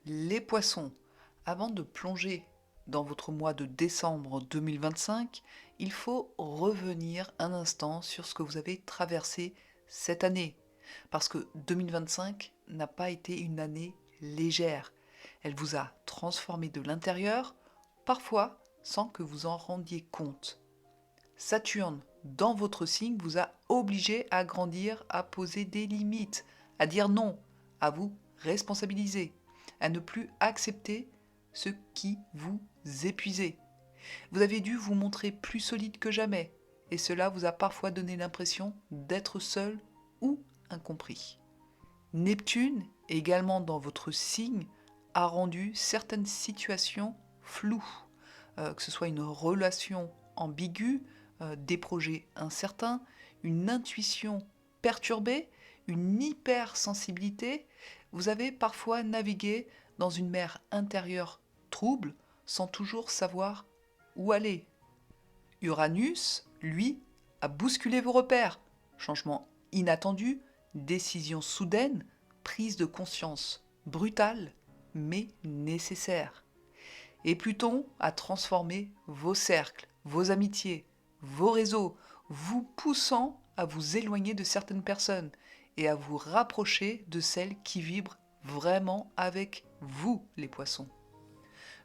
Les poissons, avant de plonger dans votre mois de décembre 2025, il faut revenir un instant sur ce que vous avez traversé cette année. Parce que 2025 n'a pas été une année légère. Elle vous a transformé de l'intérieur, parfois sans que vous en rendiez compte. Saturne, dans votre signe, vous a obligé à grandir, à poser des limites, à dire non, à vous responsabiliser, à ne plus accepter ce qui vous épuisait. Vous avez dû vous montrer plus solide que jamais, et cela vous a parfois donné l'impression d'être seul ou incompris. Neptune, également dans votre signe, a rendu certaines situations floues, que ce soit une relation ambiguë, des projets incertains, une intuition perturbée, une hypersensibilité. Vous avez parfois navigué dans une mer intérieure trouble sans toujours savoir où aller. Uranus, lui, a bousculé vos repères. Changement inattendu, décision soudaine, prise de conscience brutale, mais nécessaire. Et Pluton a transformé vos cercles, vos amitiés, vos réseaux, vous poussant à vous éloigner de certaines personnes et à vous rapprocher de celles qui vibrent vraiment avec vous, les poissons.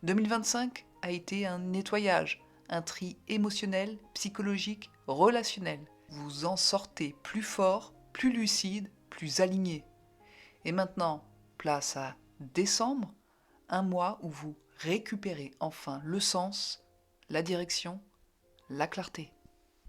2025 a été un nettoyage, un tri émotionnel, psychologique, relationnel. Vous en sortez plus fort, plus lucide, plus aligné. Et maintenant, place à décembre, un mois où vous récupérez enfin le sens, la direction, la clarté.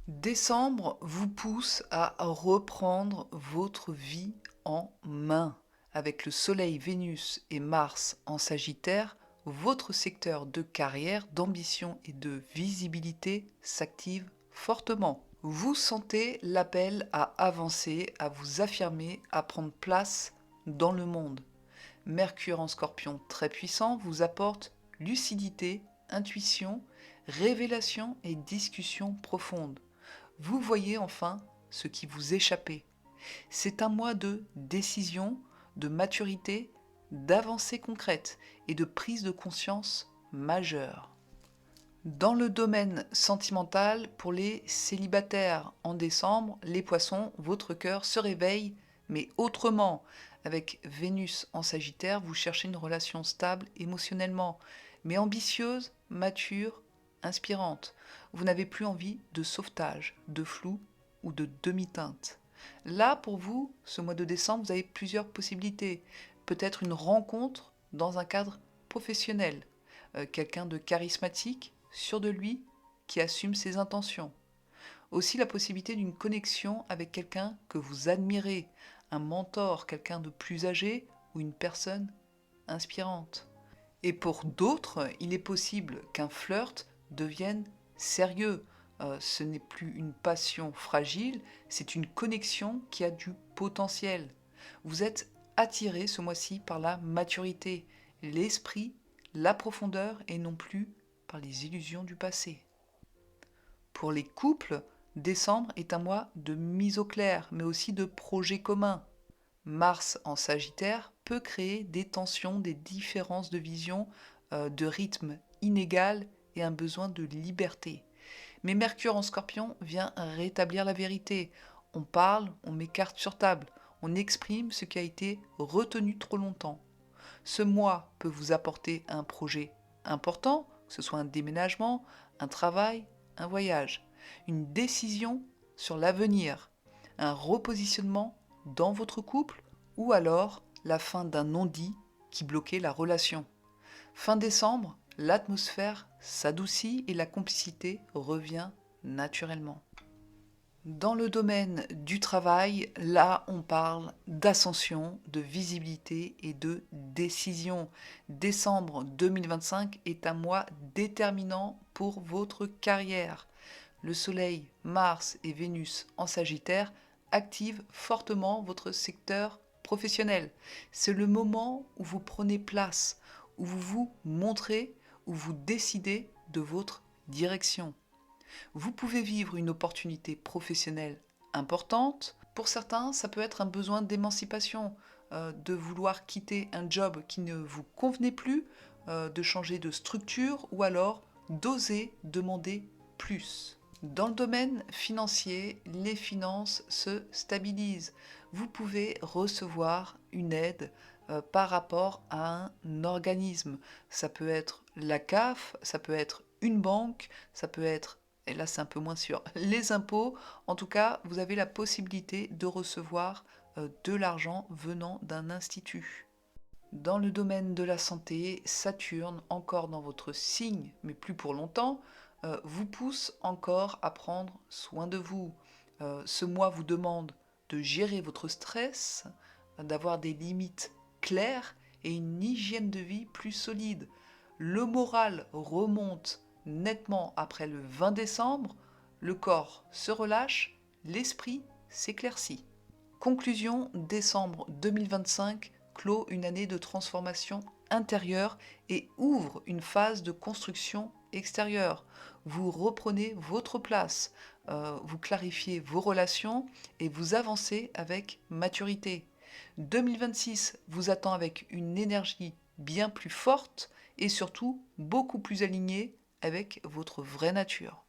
Décembre vous pousse à reprendre votre vie en main. Avec le Soleil, Vénus et Mars en Sagittaire, votre secteur de carrière, d'ambition et de visibilité s'active fortement. Vous sentez l'appel à avancer, à vous affirmer, à prendre place dans le monde. Mercure en Scorpion très puissant vous apporte lucidité, intuition, révélation et discussion profonde. Vous voyez enfin ce qui vous échappait. C'est un mois de décision, de maturité, d'avancée concrète et de prise de conscience majeure. Dans le domaine sentimental, pour les célibataires en décembre, les poissons, votre cœur se réveille, mais autrement. Avec Vénus en Sagittaire, vous cherchez une relation stable émotionnellement, mais ambitieuse, mature, inspirante. Vous n'avez plus envie de sauvetage, de flou ou de demi-teinte. Là, pour vous, ce mois de décembre, vous avez plusieurs possibilités. Peut-être une rencontre dans un cadre professionnel, quelqu'un de charismatique, sûr de lui, qui assume ses intentions. Aussi la possibilité d'une connexion avec quelqu'un que vous admirez, un mentor, quelqu'un de plus âgé ou une personne inspirante. Et pour d'autres, il est possible qu'un flirt devienne sérieux. Ce n'est plus une passion fragile, c'est une connexion qui a du potentiel. Vous êtes attiré ce mois-ci par la maturité, l'esprit, la profondeur et non plus par les illusions du passé. Pour les couples, décembre est un mois de mise au clair, mais aussi de projets communs. Mars en Sagittaire peut créer des tensions, des différences de vision, de rythme inégal et un besoin de liberté. Mais Mercure en Scorpion vient rétablir la vérité. On parle, on met carte sur table, on exprime ce qui a été retenu trop longtemps. Ce mois peut vous apporter un projet important, que ce soit un déménagement, un travail, un voyage, une décision sur l'avenir, un repositionnement dans votre couple ou alors la fin d'un non-dit qui bloquait la relation. Fin décembre, l'atmosphère s'adoucit et la complicité revient naturellement. Dans le domaine du travail, là on parle d'ascension, de visibilité et de décision. Décembre 2025 est un mois déterminant pour votre carrière. Le Soleil, Mars et Vénus en Sagittaire activent fortement votre secteur professionnel. C'est le moment où vous prenez place, où vous vous montrez, où vous décidez de votre direction. Vous pouvez vivre une opportunité professionnelle importante. Pour certains, ça peut être un besoin d'émancipation, de vouloir quitter un job qui ne vous convenait plus, de changer de structure ou alors d'oser demander plus. Dans le domaine financier, les finances se stabilisent. Vous pouvez recevoir une aide par rapport à un organisme. Ça peut être la CAF, ça peut être une banque, ça peut être, et là c'est un peu moins sûr, les impôts. En tout cas, vous avez la possibilité de recevoir de l'argent venant d'un institut. Dans le domaine de la santé, Saturne, encore dans votre signe, mais plus pour longtemps, vous pousse encore à prendre soin de vous. Ce mois vous demande de gérer votre stress, d'avoir des limites claires et une hygiène de vie plus solide. Le moral remonte nettement après le 20 décembre, le corps se relâche, l'esprit s'éclaircit. Conclusion, décembre 2025 clôt une année de transformation intérieure et ouvre une phase de construction extérieure. Vous reprenez votre place, vous clarifiez vos relations et vous avancez avec maturité. 2026 vous attend avec une énergie bien plus forte et surtout beaucoup plus alignée avec votre vraie nature.